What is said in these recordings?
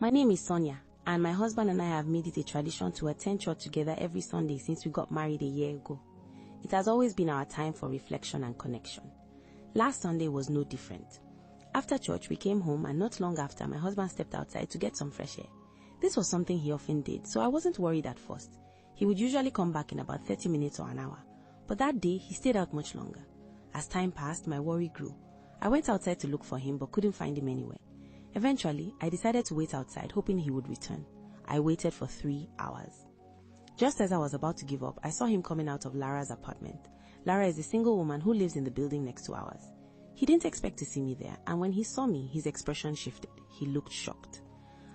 My name is Sonia, and my husband and I have made it a tradition to attend church together every Sunday since we got married a year ago. It has always been our time for reflection and connection. Last Sunday was no different. After church, we came home, and not long after, my husband stepped outside to get some fresh air. This was something he often did, so I wasn't worried at first. He would usually come back in about 30 minutes or an hour, but that day he stayed out much longer. As time passed, my worry grew. I went outside to look for him but couldn't find him anywhere. Eventually, I decided to wait outside, hoping he would return. I waited for 3 hours. Just as I was about to give up, I saw him coming out of Lara's apartment. Lara is a single woman who lives in the building next to ours. He didn't expect to see me there, and when he saw me, his expression shifted. He looked shocked.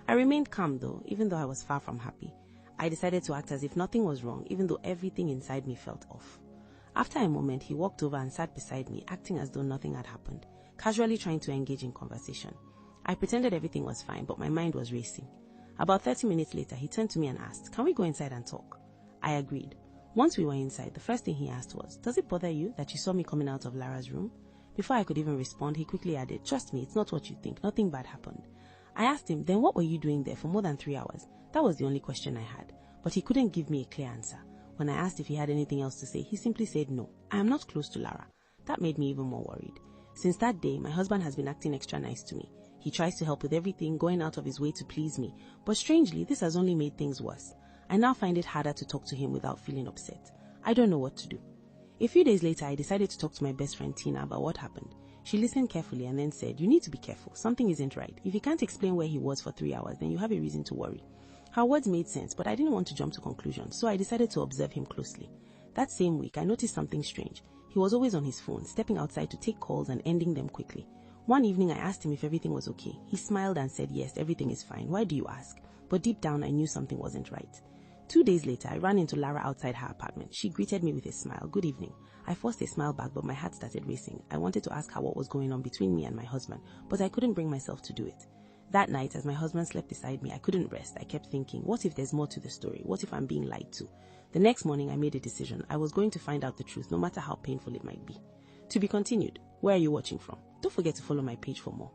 I remained calm though, even though I was far from happy. I decided to act as if nothing was wrong, even though everything inside me felt off. After a moment, he walked over and sat beside me, acting as though nothing had happened, casually trying to engage in conversation. I pretended everything was fine, but my mind was racing. About 30 minutes later, he turned to me and asked, "Can we go inside and talk?" I agreed. Once we were inside, the first thing he asked was, "Does it bother you that you saw me coming out of Lara's room?" Before I could even respond, he quickly added, "Trust me, it's not what you think. Nothing bad happened." I asked him, "Then what were you doing there for more than 3 hours?" That was the only question I had, but he couldn't give me a clear answer. When I asked if he had anything else to say, he simply said no. I am not close to Lara. That made me even more worried. Since that day, my husband has been acting extra nice to me. He tries to help with everything, going out of his way to please me. But strangely, this has only made things worse. I now find it harder to talk to him without feeling upset. I don't know what to do. A few days later, I decided to talk to my best friend Tina about what happened. She listened carefully and then said, "You need to be careful. Something isn't right. If he can't explain where he was for 3 hours, then you have a reason to worry." Her words made sense, but I didn't want to jump to conclusions, so I decided to observe him closely. That same week, I noticed something strange. He was always on his phone, stepping outside to take calls and ending them quickly. One evening, I asked him if everything was okay. He smiled and said, "Yes, everything is fine. Why do you ask?" But deep down, I knew something wasn't right. 2 days later, I ran into Lara outside her apartment. She greeted me with a smile. "Good evening." I forced a smile back, but my heart started racing. I wanted to ask her what was going on between me and my husband, but I couldn't bring myself to do it. That night, as my husband slept beside me, I couldn't rest. I kept thinking, what if there's more to the story? What if I'm being lied to? The next morning, I made a decision. I was going to find out the truth, no matter how painful it might be. To be continued. Where are you watching from? Don't forget to follow my page for more.